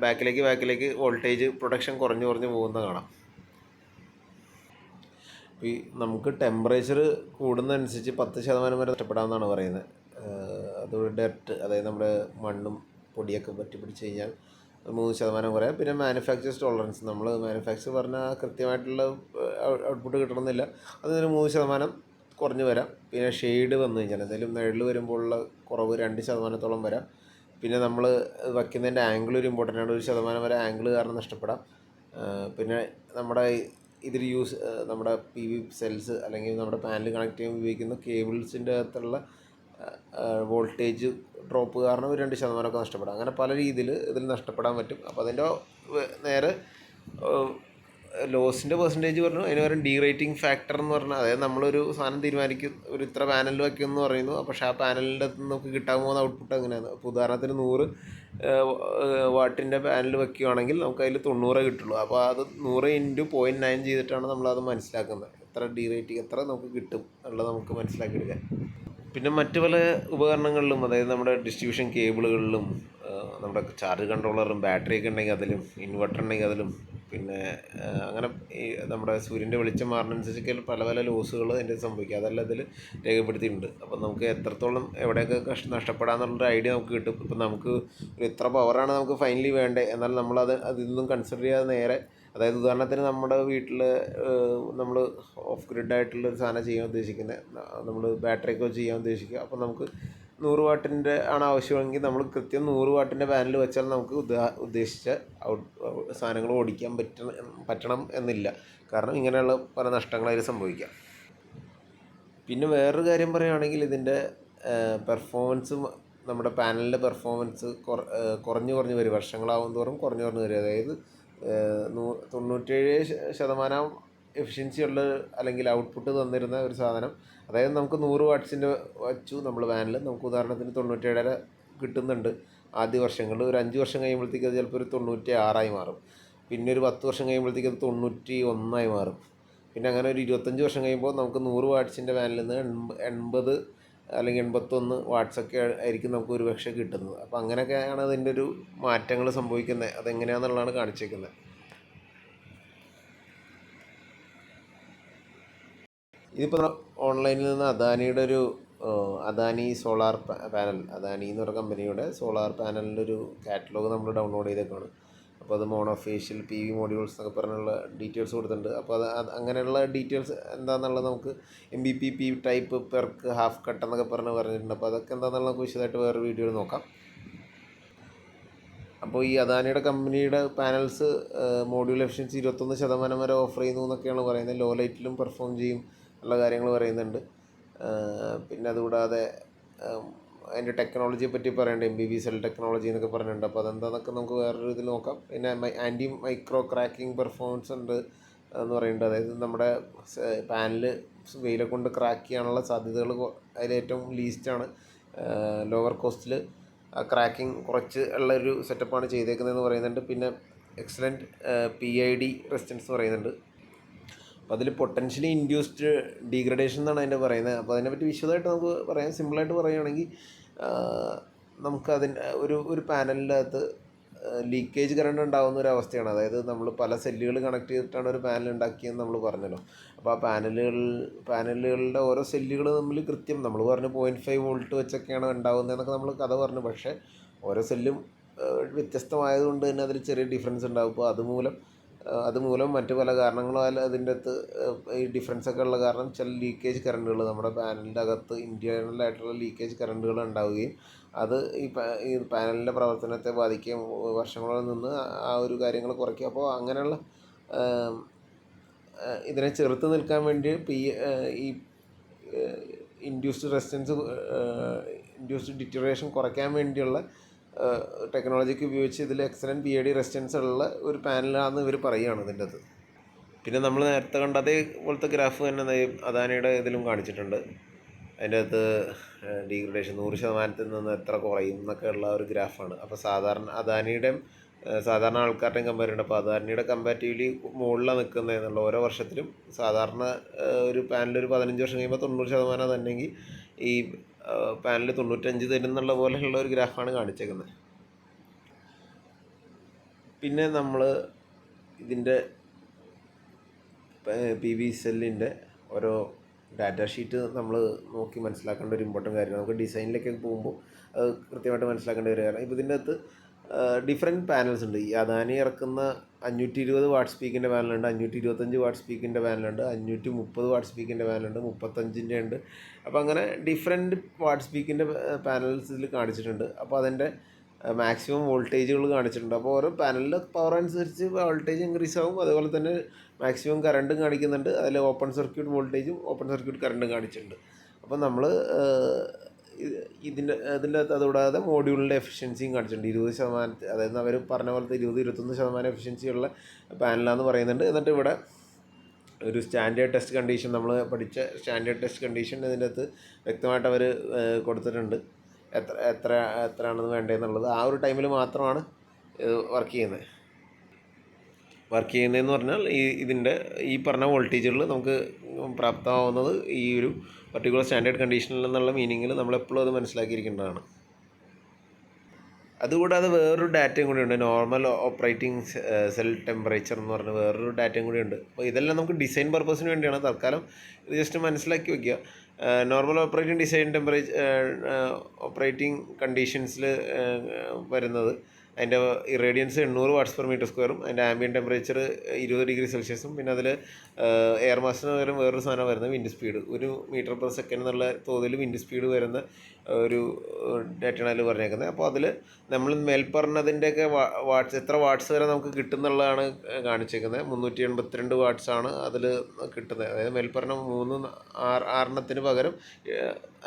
ബാക്കിലേക്ക് വോൾട്ടേജ് പ്രൊഡക്ഷൻ കുറഞ്ഞു പോകുന്ന കാണാം. ഈ നമുക്ക് ടെമ്പറേച്ചർ കൂടുന്നതനുസരിച്ച് 10% വരെ നഷ്ടപ്പെടാമെന്നാണ് പറയുന്നത്. അത് ഡർട്ട്, അതായത് നമ്മുടെ മണ്ണും പൊടിയൊക്കെ പിടിച്ച് കഴിഞ്ഞാൽ 3% കുറയാം. പിന്നെ മാനുഫാക്ചേഴ്സ് ടോളറൻസ്, നമ്മൾ മാനുഫാക്ചർ പറഞ്ഞാൽ കൃത്യമായിട്ടുള്ള ഔട്ട്പുട്ട് കിട്ടണമെന്നില്ല, അതിന് 3% കുറഞ്ഞ് വരാം. പിന്നെ ഷെയ്ഡ് വന്നു കഴിഞ്ഞാൽ എന്തെങ്കിലും നിഴൽ വരുമ്പോഴുള്ള കുറവ് 2% വരാം. പിന്നെ നമ്മൾ വയ്ക്കുന്നതിൻ്റെ ആംഗിൾ ഒരു ഇമ്പോർട്ടൻ്റ് ആണ്. 1% വരെ ആംഗിൾ കാരണം നഷ്ടപ്പെടാം. പിന്നെ നമ്മുടെ ഇതിൽ നമ്മുടെ PV സെൽസ് അല്ലെങ്കിൽ നമ്മുടെ പാനൽ കണക്ട് ചെയ്യാൻ ഉപയോഗിക്കുന്ന കേബിൾസിൻ്റെ അകത്തുള്ള വോൾട്ടേജ് ഡ്രോപ്പ് കാരണം ഒരു 2% നഷ്ടപ്പെടാം. അങ്ങനെ പല രീതിയിൽ ഇതിൽ നഷ്ടപ്പെടാൻ പറ്റും. അപ്പോൾ അതിൻ്റെ നേരെ ലോസിൻ്റെ പെർസെൻറ്റേജ് പറഞ്ഞു. അതിന് പകരം ഡീറേറ്റിംഗ് ഫാക്ടർ എന്ന് പറഞ്ഞാൽ, അതായത് നമ്മളൊരു സാധനം തീരുമാനിക്കും, ഒരു ഇത്ര പാനൽ വയ്ക്കുമെന്ന് പറയുന്നു. പക്ഷേ ആ പാനലിൻ്റെ അകത്ത് നമുക്ക് കിട്ടാൻ പോകുന്ന ഔട്ട്പുട്ട് എങ്ങനെയാണ്? ഇപ്പോൾ ഉദാഹരണത്തിന് 100 വാട്ടിൻ്റെ പാനൽ വയ്ക്കുകയാണെങ്കിൽ നമുക്ക് അതിൽ 90 കിട്ടുള്ളൂ. അപ്പോൾ അത് 100 × 0.9 ചെയ്തിട്ടാണ് നമ്മളത് മനസ്സിലാക്കുന്നത്. എത്ര ഡീറേറ്റിംഗ്, എത്ര നമുക്ക് കിട്ടും എന്നുള്ളത് നമുക്ക് മനസ്സിലാക്കിയെടുക്കാൻ. പിന്നെ മറ്റ് പല ഉപകരണങ്ങളിലും, അതായത് നമ്മുടെ ഡിസ്ട്രിബ്യൂഷൻ കേബിളുകളിലും, നമ്മുടെ ചാർജ് കൺട്രോളറും ബാറ്ററിയൊക്കെ ഉണ്ടെങ്കിൽ അതിലും, ഇൻവെർട്ടർ ഉണ്ടെങ്കിൽ അതിലും, പിന്നെ അങ്ങനെ ഈ നമ്മുടെ സൂര്യൻ്റെ വെളിച്ചം മാറുന്നതനുസരിച്ചൊക്കെ പല ലോസുകൾ അതിൻ്റെ സംഭവിക്കുക. അതെല്ലാം ഇതിൽ രേഖപ്പെടുത്തിയിട്ടുണ്ട്. അപ്പോൾ നമുക്ക് എത്രത്തോളം എവിടെയൊക്കെ നഷ്ടപ്പെടാമെന്നുള്ളൊരു ഐഡിയ നമുക്ക് കിട്ടും. ഇപ്പം നമുക്ക് എത്ര പവറാണ് നമുക്ക് ഫൈനലി വേണ്ടത്, എന്നാൽ നമ്മളത് അതിൽ കൺസിഡർ ചെയ്യാതെ നേരെ, അതായത് ഉദാഹരണത്തിന് നമ്മുടെ വീട്ടിൽ നമ്മൾ ഓഫ് ഗ്രിഡായിട്ടുള്ളൊരു സാധനം ചെയ്യാൻ ഉദ്ദേശിക്കുന്നത്, നമ്മൾ ബാറ്ററിയൊക്കെ വെച്ച് ചെയ്യാൻ ഉദ്ദേശിക്കുക. അപ്പോൾ നമുക്ക് 100 വാട്ടിൻ്റെ ആണ് ആവശ്യമെങ്കിൽ നമ്മൾ കൃത്യം 100 വാട്ടിൻ്റെ പാനൽ വെച്ചാൽ നമുക്ക് ഉദ്ദേശിച്ച സാധനങ്ങൾ ഓടിക്കാൻ പറ്റണം എന്നില്ല. കാരണം ഇങ്ങനെയുള്ള പല നഷ്ടങ്ങൾ അതിൽ സംഭവിക്കാം. പിന്നെ വേറൊരു കാര്യം പറയുകയാണെങ്കിൽ ഇതിൻ്റെ പെർഫോമൻസ്, നമ്മുടെ പാനലിൻ്റെ പെർഫോമൻസ് കുറഞ്ഞു വരും. വർഷങ്ങളാവും തോറും കുറഞ്ഞു വരും. അതായത് 97% എഫിഷ്യൻസി ഉള്ള അല്ലെങ്കിൽ ഔട്ട്പുട്ട് തന്നിരുന്ന ഒരു സാധനം, അതായത് നമുക്ക് 100 വാട്ട്സിൻ്റെ വച്ചു നമ്മൾ പാനൽ, നമുക്ക് ഉദാഹരണത്തിന് 97 കിട്ടുന്നുണ്ട് ആദ്യ വർഷങ്ങളിൽ. ഒരു 5 വർഷം കഴിയുമ്പോഴത്തേക്ക് അത് ചിലപ്പോൾ ഒരു 96 മാറും. പിന്നെ ഒരു 10 വർഷം കഴിയുമ്പോഴത്തേക്ക് അത് 91 മാറും. പിന്നെ അങ്ങനെ ഒരു 25 വർഷം കഴിയുമ്പോൾ നമുക്ക് 100 വാട്ട്സിൻ്റെ പാനലിൽ നിന്ന് 80 അല്ലെങ്കിൽ 81 വാട്ട്സൊക്കെ ആയിരിക്കും നമുക്ക് ഒരു പക്ഷേ കിട്ടുന്നത്. അപ്പോൾ അങ്ങനെയൊക്കെയാണ് അതിൻ്റെ ഒരു മാറ്റങ്ങൾ സംഭവിക്കുന്നത്. അതെങ്ങനെയാണെന്നുള്ളതാണ് കാണിച്ചേക്കുന്നത്. ഇതിപ്പോൾ ഓൺലൈനിൽ നിന്ന് അദാനിയുടെ ഒരു അദാനി സോളാർ പാനൽ, അദാനി എന്ന് പറയുന്ന കമ്പനിയുടെ സോളാർ പാനലിൻ്റെ ഒരു കാറ്റലോഗ് നമ്മൾ ഡൗൺലോഡ് ചെയ്തേക്കാണ്. അപ്പോൾ അത് മോണോഫേഷ്യൽ PV മോഡ്യൂൾസ് എന്നൊക്കെ പറഞ്ഞുള്ള ഡീറ്റെയിൽസ് കൊടുത്തിട്ടുണ്ട്. അപ്പോൾ അത് അങ്ങനെയുള്ള ഡീറ്റെയിൽസ് എന്താണെന്നുള്ളത് നമുക്ക് MPPT type perc half cut എന്നൊക്കെ പറഞ്ഞിട്ടുണ്ട്. അപ്പോൾ അതൊക്കെ എന്താണെന്നുള്ളത് നമുക്ക് വിശദമായിട്ട് വേറെ വീഡിയോയിൽ നോക്കാം. അപ്പോൾ ഈ അദാനിയുടെ കമ്പനിയുടെ പാനൽസ് മോഡ്യൂൾ എഫിഷ്യൻസി 21% വരെ ഓഫർ ചെയ്യുന്നു എന്നൊക്കെയാണ് പറയുന്നത്. ലോ ലൈറ്റിലും പെർഫോം ചെയ്യും ഉള്ള കാര്യങ്ങൾ പറയുന്നുണ്ട്. പിന്നെ അതുകൂടാതെ അതിൻ്റെ ടെക്നോളജിയെ പറ്റി പറയേണ്ടത് MBB സെൽ ടെക്നോളജി എന്നൊക്കെ പറഞ്ഞിട്ടുണ്ട്. അപ്പോൾ അതെന്താണെന്നൊക്കെ നമുക്ക് വേറൊരു ഇതിൽ നോക്കാം. പിന്നെ ആൻറ്റി മൈക്രോ ക്രാക്കിംഗ് പെർഫോമൻസ് ഉണ്ട് എന്ന് പറയുന്നുണ്ട്. അതായത് നമ്മുടെ പാനൽ വെയിലെ കൊണ്ട് ക്രാക്ക് ചെയ്യാനുള്ള സാധ്യതകൾ അതിലേറ്റവും ലീസ്റ്റാണ്. ലോവർ കോസ്റ്റിൽ ക്രാക്കിംഗ് കുറച്ച് ഉള്ളൊരു സെറ്റപ്പാണ് ചെയ്തേക്കുന്നതെന്ന് പറയുന്നുണ്ട്. പിന്നെ എക്സലൻറ്റ് PID റെസിസ്റ്റൻസ് എന്ന് പറയുന്നുണ്ട്. അപ്പോൾ അതിൽ പൊട്ടൻഷ്യലി ഇൻഡ്യൂസ്ഡ് ഡീഗ്രഡേഷൻ എന്നാണ് അതിൻ്റെ പറയുന്നത്. അപ്പോൾ അതിനെപ്പറ്റി വിശദമായിട്ട് നമുക്ക് പറയാം. സിമ്പിളായിട്ട് പറയുകയാണെങ്കിൽ നമുക്ക് ഒരു പാനലിൻ്റെ അകത്ത് ലീക്കേജ് കറണ്ട് ഉണ്ടാകുന്ന ഒരു അവസ്ഥയാണ്. അതായത് നമ്മൾ പല സെല്ലുകൾ കണക്ട് ചെയ്തിട്ടാണ് ഒരു പാനൽ ഉണ്ടാക്കിയെന്ന് നമ്മൾ പറഞ്ഞല്ലോ. അപ്പോൾ ആ പാനലുകളുടെ ഓരോ സെല്ലുകൾ തമ്മിൽ കൃത്യം നമ്മൾ പറഞ്ഞു 0.5 വോൾട്ട് വെച്ചൊക്കെയാണ് ഉണ്ടാകുന്നതെന്നൊക്കെ നമ്മൾ കഥ പറഞ്ഞു. പക്ഷേ ഓരോ സെല്ലും വ്യത്യസ്തമായതുകൊണ്ട് തന്നെ അതിൽ ചെറിയ ഡിഫറൻസ് ഉണ്ടാകും. അപ്പോൾ അതുമൂലം മറ്റു പല കാരണങ്ങളാൽ അതിൻ്റെ അകത്ത് ഈ ഡിഫറൻസൊക്കെ ഉള്ള കാരണം ചില ലീക്കേജ് കറണ്ടുകൾ നമ്മുടെ പാനലിൻ്റെ അകത്ത് ഇൻറ്റേർണലായിട്ടുള്ള ലീക്കേജ് കറണ്ടുകൾ ഉണ്ടാവുകയും അത് ഈ പാനലിൻ്റെ പ്രവർത്തനത്തെ ബാധിക്കുകയും വർഷങ്ങളിൽ നിന്ന് ആ ഒരു കാര്യങ്ങൾ കുറയ്ക്കും. അപ്പോൾ അങ്ങനെയുള്ള ഇതിനെ ചെറുത്ത് നിൽക്കാൻ വേണ്ടി ഈ ഇൻഡ്യൂസ്ഡ് ഡിറ്ററേഷൻ കുറയ്ക്കാൻ വേണ്ടിയുള്ള ടെക്നോളജിക്ക് ഉപയോഗിച്ച് ഇതിൽ എക്സലൻറ്റ് PID റെസിസ്റ്റൻസ് ഉള്ള ഒരു പാനലാണെന്ന് ഇവർ പറയുകയാണ് ഇതിൻ്റെ അത്. പിന്നെ നമ്മൾ നേരത്തെ കണ്ട അതേപോലത്തെ ഗ്രാഫ് തന്നെ അദാനിയുടെ ഇതിലും കാണിച്ചിട്ടുണ്ട്. അതിൻ്റെ അകത്ത് ഡീഗ്രഡേഷൻ 100%-ൽ നിന്ന് എത്ര കുറയും എന്നൊക്കെ ഉള്ള ഒരു ഗ്രാഫാണ്. അപ്പോൾ സാധാരണ ആൾക്കാരുടെയും കമ്പയർ ചെയ്യുന്നുണ്ട്. അപ്പോൾ അദാനിയുടെ കമ്പാരിറ്റീവ്ലി മുകളിലാണ് നിൽക്കുന്നത് എന്നുള്ള ഓരോ വർഷത്തിലും. സാധാരണ ഒരു പാനൽ ഒരു 15 വർഷം കഴിയുമ്പോൾ 90% തന്നെങ്കിൽ ഈ പാനൽ 95 തരുന്നുള്ള പോലെയുള്ള ഒരു ഗ്രാഫാണ് കാണിച്ചേക്കുന്നത്. പിന്നെ നമ്മൾ ഇതിൻ്റെ PV സെല്ലിൻ്റെ ഓരോ ഡാറ്റ ഷീറ്റ് നമ്മൾ നോക്കി മനസ്സിലാക്കേണ്ട ഒരു ഇമ്പോർട്ടൻ്റ് കാര്യമാണ്. നമുക്ക് ഡിസൈനിലേക്ക് പോകുമ്പോൾ അത് കൃത്യമായിട്ട് മനസ്സിലാക്കേണ്ട ഒരു കാര്യമാണ്. ഇപ്പോൾ ഇതിൻ്റെ അകത്ത് ഡിഫറെൻറ്റ് പാനൽസ് ഉണ്ട്. ഈ അദാനി ഇറക്കുന്ന 520 വാട്ട് സ്പീക്കിൻ്റെ പാനലുണ്ട്, 525 വാട്ട് സ്പീക്കിൻ്റെ പാനലുണ്ട്, 530 വാട്ട് സ്പീക്കിൻ്റെ പാനലുണ്ട്, 35ൻ്റെ ഉണ്ട്. അപ്പോൾ അങ്ങനെ ഡിഫറെൻറ്റ് വാട്ട് സ്പീക്കിൻ്റെ പാനൽസ് ഇതിൽ കാണിച്ചിട്ടുണ്ട്. അപ്പോൾ അതിൻ്റെ മാക്സിമം വോൾട്ടേജുകൾ കാണിച്ചിട്ടുണ്ട്. അപ്പോൾ ഓരോ പാനലിൻ്റെ പവർ അനുസരിച്ച് വോൾട്ടേജ് ഇൻക്രീസ് ആകും. അതുപോലെ തന്നെ മാക്സിമം കറണ്ടും കാണിക്കുന്നുണ്ട്. അതിൽ ഓപ്പൺ സർക്യൂട്ട് വോൾട്ടേജും ഓപ്പൺ സർക്യൂട്ട് കറണ്ടും കാണിച്ചിട്ടുണ്ട്. അപ്പോൾ നമ്മൾ ഇതിൻ്റെ അകത്ത് അതുകൂടാതെ മോഡ്യൂളിൻ്റെ എഫിഷ്യൻസിയും കാണിച്ചിട്ടുണ്ട്. 20%, അതായത് അവർ പറഞ്ഞ പോലത്തെ 20-21% എഫിഷ്യൻസിയുള്ള പാനലാണെന്ന് പറയുന്നുണ്ട്. എന്നിട്ട് ഇവിടെ ഒരു സ്റ്റാൻഡേർഡ് ടെസ്റ്റ് കണ്ടീഷൻ, നമ്മൾ പഠിച്ച സ്റ്റാൻഡേർഡ് ടെസ്റ്റ് കണ്ടീഷൻ ഇതിൻ്റെ അകത്ത് വ്യക്തമായിട്ട് അവർ കൊടുത്തിട്ടുണ്ട്. എത്രയാണെന്ന് വേണ്ടതെന്നുള്ളത് ആ ഒരു ടൈമിൽ മാത്രമാണ് വർക്ക് ചെയ്യുന്നതെന്ന് പറഞ്ഞാൽ ഇതിൻ്റെ ഈ പറഞ്ഞ വോൾട്ടേജുകൾ നമുക്ക് പ്രാപ്തമാവുന്നത് ഈ ഒരു പർട്ടിക്കുലർ സ്റ്റാൻഡേർഡ് കണ്ടീഷനിൽ എന്നുള്ള മീനിങ്ങിൽ നമ്മളെപ്പോഴും അത് മനസ്സിലാക്കിയിരിക്കേണ്ടതാണ്. അതുകൂടാതെ വേറൊരു ഡാറ്റയും കൂടിയുണ്ട്, നോർമൽ ഓപ്പറേറ്റിംഗ് സെൽ ടെമ്പറേച്ചർ എന്ന് പറഞ്ഞ വേറൊരു ഡാറ്റയും കൂടിയുണ്ട്. അപ്പോൾ ഇതെല്ലാം നമുക്ക് ഡിസൈൻ പർപ്പസിന് വേണ്ടിയാണ്. തൽക്കാലം ഇത് ജസ്റ്റ് മനസ്സിലാക്കി വയ്ക്കുക. നോർമൽ ഓപ്പറേറ്റിംഗ് കണ്ടീഷൻസിൽ വരുന്നത് അതിൻ്റെ ഇറേഡിയൻസ് 800 വാട്ട്സ് പെർ മീറ്റർ സ്ക്വയറും അതിൻ്റെ ആംബിയൻ ടെമ്പറേച്ചർ 20 ഡിഗ്രി സെൽഷ്യസും പിന്നെ അതിൽ എയർ മാസിന് പകരം വേറൊരു സാധനം വരുന്നത് wind speed, 1 metre per second എന്നുള്ള തോതിൽ വിൻഡ് സ്പീഡ് വരുന്ന ഒരു ഡേറ്റയാണ് അതിൽ പറഞ്ഞേക്കുന്നത്. അപ്പോൾ അതിൽ നമ്മൾ മേൽപ്പറഞ്ഞതിൻ്റെയൊക്കെ വാട്ട്സ് എത്ര വാട്ട്സ് വരെ നമുക്ക് കിട്ടുന്നുള്ളതാണ് കാണിച്ചേക്കുന്നത്. 382 വാട്ട്സാണ് അതിൽ കിട്ടുന്നത്. അതായത് മേൽപ്പറഞ്ഞ 6 പകരം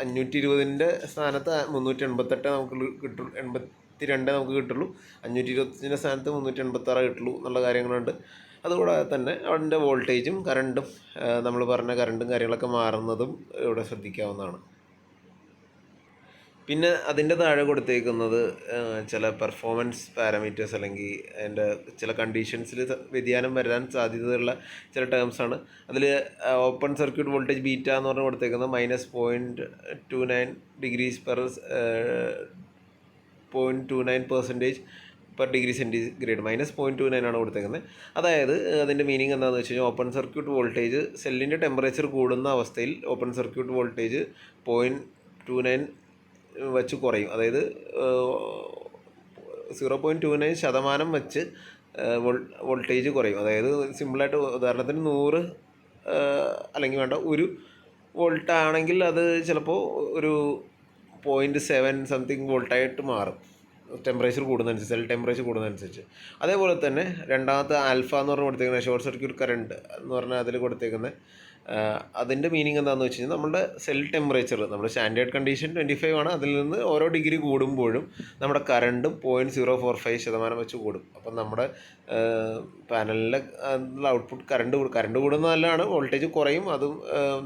520ൻ്റെ സ്ഥാനത്ത് 388 നമുക്ക് കിട്ടും, 82 നമുക്ക് കിട്ടുള്ളൂ. 525ൻ്റെ സ്ഥാനത്ത് 386 കിട്ടുള്ളൂ എന്നുള്ള കാര്യങ്ങളുണ്ട്. അതുകൂടാതെ തന്നെ അതിൻ്റെ വോൾട്ടേജും കറണ്ടും നമ്മൾ പറഞ്ഞ കറണ്ടും കാര്യങ്ങളൊക്കെ മാറുന്നതും ഇവിടെ ശ്രദ്ധിക്കാവുന്നതാണ്. പിന്നെ അതിൻ്റെ താഴെ കൊടുത്തേക്കുന്നത് ചില പെർഫോമൻസ് പാരാമീറ്റേഴ്സ് അല്ലെങ്കിൽ അതിൻ്റെ ചില കണ്ടീഷൻസിൽ വ്യതിയാനം വരാൻ സാധ്യതയുള്ള ചില ടേംസാണ്. അതിൽ ഓപ്പൺ സർക്യൂട്ട് വോൾട്ടേജ് ബീറ്റ എന്ന് പറഞ്ഞ് കൊടുത്തേക്കുന്നത് -0.29 degrees per 0.29% per degree centigrade, -0.29 ആണ് കൊടുത്തേക്കുന്നത്. അതായത് അതിൻ്റെ മീനിങ് എന്താണെന്ന് വെച്ച് കഴിഞ്ഞാൽ ഓപ്പൺ സർക്യൂട്ട് വോൾട്ടേജ് സെല്ലിൻ്റെ ടെമ്പറേച്ചർ കൂടുന്ന അവസ്ഥയിൽ ഓപ്പൺ സർക്യൂട്ട് വോൾട്ടേജ് 0.29 വെച്ച് കുറയും. അതായത് 0.29% വെച്ച് വോൾട്ടേജ് കുറയും. അതായത് സിമ്പിളായിട്ട് ഉദാഹരണത്തിന് 100 അല്ലെങ്കിൽ വേണ്ട 1 വോൾട്ട് ആണെങ്കിൽ അത് ചിലപ്പോൾ ഒരു 0.7 സംതിങ് വോൾട്ടായിട്ട് മാറും ടെമ്പറേച്ചർ കൂടുന്നതനുസരിച്ച്, സെൽ ടെമ്പറേച്ചർ കൂടുന്നതനുസരിച്ച്. അതേപോലെ തന്നെ രണ്ടാമത്തെ ആൽഫ എന്ന് പറഞ്ഞ് കൊടുത്തേക്കുന്നത് ഷോർട്ട് സർക്യൂട്ട് കറണ്ട് എന്ന് പറഞ്ഞാൽ അതിൽ കൊടുത്തേക്കുന്നത് അതിൻ്റെ മീനിങ് എന്താണെന്ന് വെച്ച് കഴിഞ്ഞാൽ നമ്മുടെ സെൽ ടെമ്പറേച്ചർ, നമ്മുടെ സ്റ്റാൻഡേർഡ് കണ്ടീഷൻ 25 ആണ്. അതിൽ നിന്ന് ഓരോ ഡിഗ്രി കൂടുമ്പോഴും നമ്മുടെ കറണ്ടും 0.045% വെച്ച് കൂടും. അപ്പം നമ്മുടെ പാനലിലെ ഔട്ട്പുട്ട് കറണ്ട് കൂടുന്നത് നല്ലതാണ്. വോൾട്ടേജ് കുറയും, അതും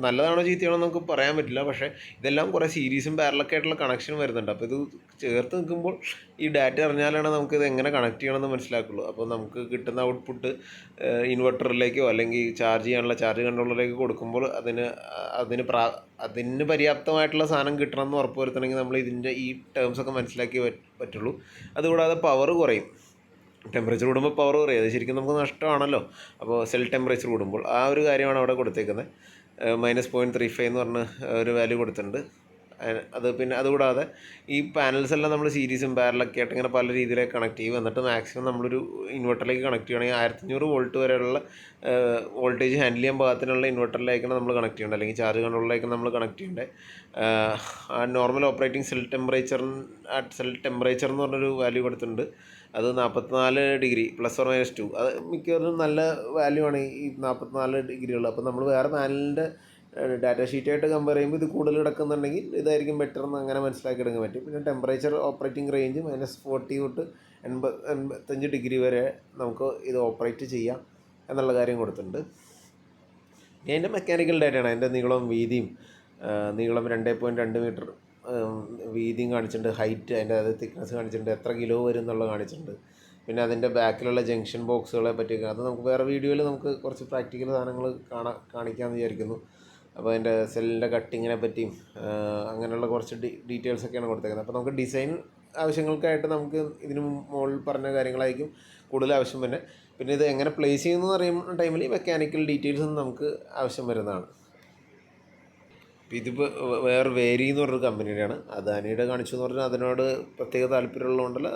നല്ലതാണോ ചീത്തയാണോ നമുക്ക് പറയാൻ പറ്റില്ല. പക്ഷേ ഇതെല്ലാം കുറേ സീരീസും പാരലൊക്കെ ആയിട്ടുള്ള കണക്ഷൻ വരുന്നുണ്ട്. അപ്പോൾ ഇത് ചേർത്ത് നിൽക്കുമ്പോൾ ഈ ഡാറ്റ അറിഞ്ഞാലാണ് നമുക്കിത് എങ്ങനെ കണക്ട് ചെയ്യണമെന്ന് മനസ്സിലാക്കുള്ളൂ. അപ്പോൾ നമുക്ക് കിട്ടുന്ന ഔട്ട്പുട്ട് ഇൻവെർട്ടറിലേക്കോ അല്ലെങ്കിൽ ചാർജ് ചെയ്യാനുള്ള ചാർജ് കൺട്രോളറിലേക്ക് കൊടുക്കുമ്പോൾ അതിന് പര്യാപ്തമായിട്ടുള്ള സാധനം കിട്ടണമെന്ന് ഉറപ്പ് വരുത്തണമെങ്കിൽ നമ്മൾ ഇതിൻ്റെ ഈ ടേംസൊക്കെ മനസ്സിലാക്കി പറ്റുള്ളൂ. അതുകൂടാതെ പവർ കുറയും. ടെമ്പറേച്ചർ കൂടുമ്പോൾ പവർ കുറയും. അത് ശരിക്കും നമുക്ക് നഷ്ടമാണല്ലോ. അപ്പോൾ സെൽ ടെമ്പറേച്ചർ കൂടുമ്പോൾ ആ ഒരു കാര്യമാണ് അവിടെ കൊടുത്തേക്കുന്നത്. -0.35 എന്ന് പറഞ്ഞ ഒരു വാല്യൂ കൊടുത്തിട്ടുണ്ട്. അത് പിന്നെ അതുകൂടാതെ ഈ പാനൽസ് എല്ലാം നമ്മൾ സീരീസും പാരലൊക്കെ ആയിട്ട് ഇങ്ങനെ പല രീതിയിലേക്ക് കണക്ട് ചെയ്യും. എന്നിട്ട് മാക്സിമം നമ്മളൊരു ഇൻവെർട്ടറിലേക്ക് കണക്ട് ചെയ്യണമെങ്കിൽ 1500 വോൾട്ട് വരെയുള്ള വോൾട്ടേജ് ഹാൻഡിൽ ചെയ്യാൻ പാകത്തിനുള്ള ഇൻവെർട്ടറിലേക്കാണ് നമ്മൾ കണക്ട് ചെയ്യേണ്ടത്, അല്ലെങ്കിൽ ചാർജ് കൺട്രോളിലേക്ക് നമ്മൾ കണക്ട് ചെയ്യേണ്ടത്. ആ നോർമൽ ഓപ്പറേറ്റിംഗ് സെൽ ടെമ്പറേച്ചർ എന്ന് പറഞ്ഞൊരു വാല്യൂ കൊടുത്തിട്ടുണ്ട്. അത് 44 ഡിഗ്രി +or-2. അത് മിക്കവാറും നല്ല വാല്യൂ ആണ് ഈ 44 ഡിഗ്രികൾ. അപ്പോൾ നമ്മൾ വേറെ പാനലിൻ്റെ ഡാറ്റ ഷീറ്റായിട്ട് കമ്പയർ ചെയ്യുമ്പോൾ ഇത് കൂടുതൽ കിടക്കുന്നുണ്ടെങ്കിൽ ഇതായിരിക്കും ബെറ്റർ എന്ന് അങ്ങനെ മനസ്സിലാക്കി എടുക്കാൻ പറ്റും. പിന്നെ ടെമ്പറേച്ചർ ഓപ്പറേറ്റിംഗ് റേഞ്ച് -40 തൊട്ട് 85 ഡിഗ്രി വരെ നമുക്ക് ഇത് ഓപ്പറേറ്റ് ചെയ്യാം എന്നുള്ള കാര്യം കൊടുത്തിട്ടുണ്ട്. അതിൻ്റെ മെക്കാനിക്കൽ ഡാറ്റയാണ്. അതിൻ്റെ നീളം 2.2 മീറ്റർ വീതിയും കാണിച്ചിട്ടുണ്ട്. ഹൈറ്റ്, അതിൻ്റെ തിക്നെസ് കാണിച്ചിട്ടുണ്ട്. എത്ര കിലോ വരും എന്നുള്ളത് കാണിച്ചിട്ടുണ്ട്. പിന്നെ അതിൻ്റെ ബാക്കിലുള്ള ജംഗ്ഷൻ ബോക്സുകളെ പറ്റിയൊക്കെ അത് നമുക്ക് വേറെ വീഡിയോയിൽ നമുക്ക് കുറച്ച് പ്രാക്ടിക്കൽ സാധനങ്ങൾ കാണിക്കാമെന്ന് വിചാരിക്കുന്നു. അപ്പോൾ അതിൻ്റെ സെല്ലിൻ്റെ കട്ടിങ്ങിനെ പറ്റിയും അങ്ങനെയുള്ള കുറച്ച് ഡീറ്റെയിൽസൊക്കെയാണ് കൊടുത്തേക്കുന്നത്. അപ്പോൾ നമുക്ക് ഡിസൈൻ ആവശ്യങ്ങൾക്കായിട്ട് നമുക്ക് ഇതിന് മുകളിൽ പറഞ്ഞ കാര്യങ്ങളായിരിക്കും കൂടുതൽ ആവശ്യം തന്നെ. പിന്നെ ഇത് എങ്ങനെ പ്ലേസ് ചെയ്യുന്നു അറിയുന്ന ടൈമിൽ മെക്കാനിക്കൽ ഡീറ്റെയിൽസും നമുക്ക് ആവശ്യം വരുന്നതാണ്. ഇതിപ്പോൾ വേറെ വേരി എന്ന് പറഞ്ഞൊരു കമ്പനിയുടെയാണ്. അദാനിയുടെ കാണിച്ചു എന്ന് പറഞ്ഞാൽ അതിനോട് പ്രത്യേക താല്പര്യമുള്ളതുകൊണ്ടല്ല,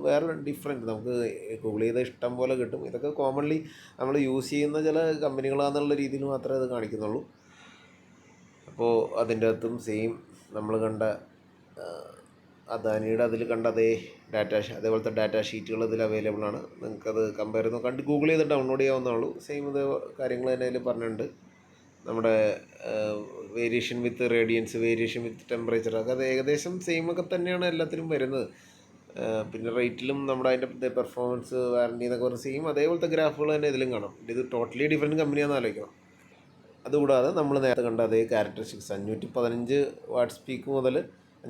വേറെ ഡിഫറെൻറ്റ് നമുക്ക് ഗൂഗിൾ ചെയ്ത ഇഷ്ടം പോലെ കിട്ടും. ഇതൊക്കെ കോമൺലി നമ്മൾ യൂസ് ചെയ്യുന്ന ചില കമ്പനികളാണെന്നുള്ള രീതിയിൽ മാത്രമേ അത് കാണിക്കുന്നുള്ളൂ. അപ്പോൾ അതിൻ്റെ അകത്തും സെയിം നമ്മൾ കണ്ട അദാനിയുടെ അതിൽ കണ്ട അതേപോലത്തെ ഡാറ്റ ഷീറ്റുകൾ ഇതിൽ അവൈലബിൾ ആണ്. നിങ്ങൾക്കത് കമ്പയർ ചെയ്ത് ഗൂഗിൾ ചെയ്ത് ഡൗൺലോഡ് ചെയ്യാവുന്നതുള്ളൂ. സെയിം ഇത് കാര്യങ്ങൾ തന്നെ അതിൽ പറഞ്ഞിട്ടുണ്ട്. നമ്മുടെ variation with radiance, variation with temperature, ഒക്കെ അത് ഏകദേശം സെയിം ഒക്കെ തന്നെയാണ് എല്ലാത്തിനും വരുന്നത്. പിന്നെ റേറ്റിലും നമ്മുടെ അതിൻ്റെ പെർഫോമൻസ്, വാറണ്ടി എന്നൊക്കെ പറഞ്ഞ സെയിം അതേപോലത്തെ ഗ്രാഫുകൾ തന്നെ ഇതിലും കാണാം. ഇത് ടോട്ടലി ഡിഫറെൻറ്റ് കമ്പനിയാണെന്ന് ആലോചിക്കണം. അതുകൂടാതെ നമ്മൾ നേരത്തെ കണ്ട അതേ ക്യാരക്ടറിസ്റ്റിക്സ് 515 വാട്ട് സ്പീക്ക് മുതൽ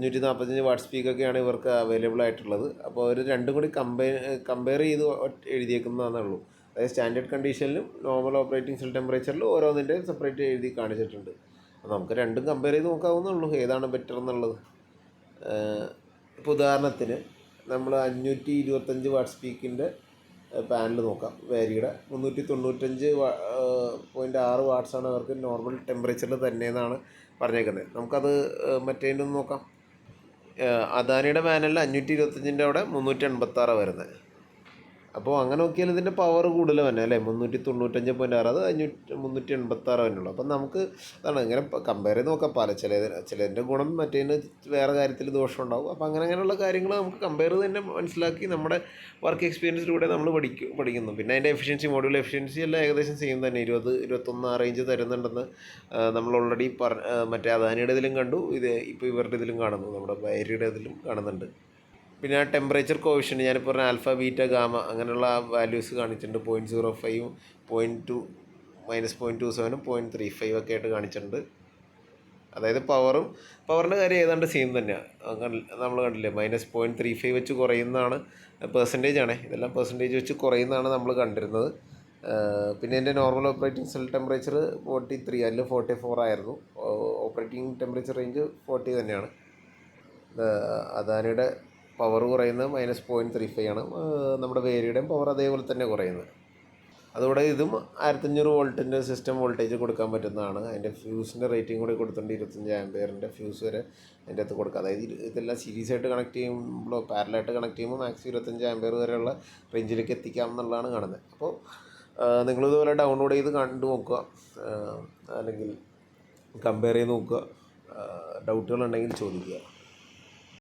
545 വാട്ട് സ്പീക്കൊക്കെയാണ് ഇവർക്ക് അവൈലബിൾ ആയിട്ടുള്ളത്. അപ്പോൾ അവർ രണ്ടും കൂടി കമ്പയർ ചെയ്ത് എഴുതിയേക്കുന്നതാണേ ഉള്ളൂ. അതായത് സ്റ്റാൻഡേർഡ് കണ്ടീഷനിലും നോർമൽ ഓപ്പറേറ്റിംഗ് സെൽ ടെമ്പറേച്ചറിലും ഓരോന്നിൻ്റെ സെപ്പറേറ്റ് എഴുതി കാണിച്ചിട്ടുണ്ട്. അപ്പോൾ നമുക്ക് രണ്ടും കമ്പയർ ചെയ്ത് നോക്കാവുന്നുള്ളൂ ഏതാണ് ബെറ്റർ എന്നുള്ളത്. ഇപ്പോൾ ഉദാഹരണത്തിന് നമ്മൾ 525 വാട്ട് സ്പീക്കിൻ്റെ പാനൽ നോക്കാം. വേരിയുടെ 395.6 വാട്ട്സാണ് അവർക്ക് നോർമൽ ടെമ്പറേച്ചറിൽ തന്നെയെന്നാണ് പറഞ്ഞേക്കുന്നത്. നമുക്കത് മറ്റേതിൻ്റെ ഒന്ന് നോക്കാം. അദാനിയുടെ പാനലിൽ 525ൻ്റെ അവിടെ 386 വരുന്നത്. അപ്പോൾ അങ്ങനെ നോക്കിയാൽ ഇതിൻ്റെ പവർ കൂടുതൽ തന്നെ അല്ലേ, 395.6, അത് 386 തന്നെയുള്ളൂ. അപ്പം നമുക്ക് അതാണ് ഇങ്ങനെ കമ്പയർ ചെയ്ത് നോക്കാം. ചിലതിൻ്റെ ഗുണം മറ്റേതിന് വേറെ കാര്യത്തിൽ ദോഷം ഉണ്ടാവും. അപ്പോൾ അങ്ങനെയുള്ള കാര്യങ്ങൾ നമുക്ക് കമ്പയർ ചെയ്ത് തന്നെ മനസ്സിലാക്കി നമ്മുടെ വർക്ക് എക്സ്പീരിയൻസിലൂടെ നമ്മൾ പഠിക്കുന്നു. പിന്നെ അതിൻ്റെ എഫിഷ്യൻസി, മോഡ്യൂൾ എഫിഷ്യൻസി എല്ലാം ഏകദേശം സെയിം തന്നെ, 20-21 ആ റേഞ്ച് തരുന്നുണ്ടെന്ന് നമ്മൾ ഓൾറെഡി മറ്റേ അദാനിയുടെ ഇതിലും കണ്ടു. ഇത് ഇപ്പോൾ ഇവരുടെ ഇതിലും കാണുന്നു, നമ്മുടെ വയറിയുടെ ഇതിലും കാണുന്നുണ്ട്. പിന്നെ ആ ടെമ്പറേച്ചർ കോവിഷൻ്റ് ഞാനിപ്പോൾ പറഞ്ഞ ആൽഫ, ബീറ്റ, ഗാമ അങ്ങനെയുള്ള വാല്യൂസ് കാണിച്ചിട്ടുണ്ട്. 0.05, 0.2, -0.27, 0.35 ഒക്കെ ആയിട്ട് കാണിച്ചിട്ടുണ്ട്. അതായത് പവറിൻ്റെ കാര്യം ഏതാണ്ട് സെയിം തന്നെയാണ്. നമ്മൾ കണ്ടില്ലേ, -0.35 വെച്ച് കുറയുന്നതാണ്, പെർസെൻറ്റേജ് ആണ് ഇതെല്ലാം, പെർസെൻറ്റേജ് വെച്ച് കുറയുന്നതാണ് നമ്മൾ കണ്ടിരുന്നത്. പിന്നെ എൻ്റെ നോർമൽ ഓപ്പറേറ്റിംഗ് സെൽ ടെമ്പറേച്ചർ 43 അതിൽ 44 ആയിരുന്നു. ഓപ്പറേറ്റിംഗ് ടെമ്പറേച്ചർ റേഞ്ച് 40 തന്നെയാണ്. അദാനിയുടെ പവർ കുറയുന്നത് -0.35 ആണ്. നമ്മുടെ വേരിയുടെയും പവർ അതേപോലെ തന്നെ കുറയുന്നത്. അതുകൂടെ ഇതും 1500 വോൾട്ടിൻ്റെ സിസ്റ്റം വോൾട്ടേജ് കൊടുക്കാൻ പറ്റുന്നതാണ്. അതിൻ്റെ ഫ്യൂസിൻ്റെ റേറ്റിംഗ് കൂടി കൊടുത്തിട്ടുണ്ട്. 25 ആംപിയറിൻ്റെ ഫ്യൂസ് വരെ അതിൻ്റെ അകത്ത് കൊടുക്കുക. അതായത് ഇതെല്ലാം സീരീസായിട്ട് കണക്ട് ചെയ്യുമ്പോൾ, പാരലായിട്ട് കണക്ട് ചെയ്യുമ്പോൾ മാക്സിമം 25 ആംപിയർ വരെയുള്ള റേഞ്ചിലേക്ക് എത്തിക്കാം എന്നുള്ളതാണ് കാണുന്നത്. അപ്പോൾ നിങ്ങളിതുപോലെ ഡൗൺലോഡ് ചെയ്ത് കണ്ടു നോക്കുക, അല്ലെങ്കിൽ കമ്പയർ ചെയ്ത് നോക്കുക. ഡൗട്ടുകളുണ്ടെങ്കിൽ ചോദിക്കുക.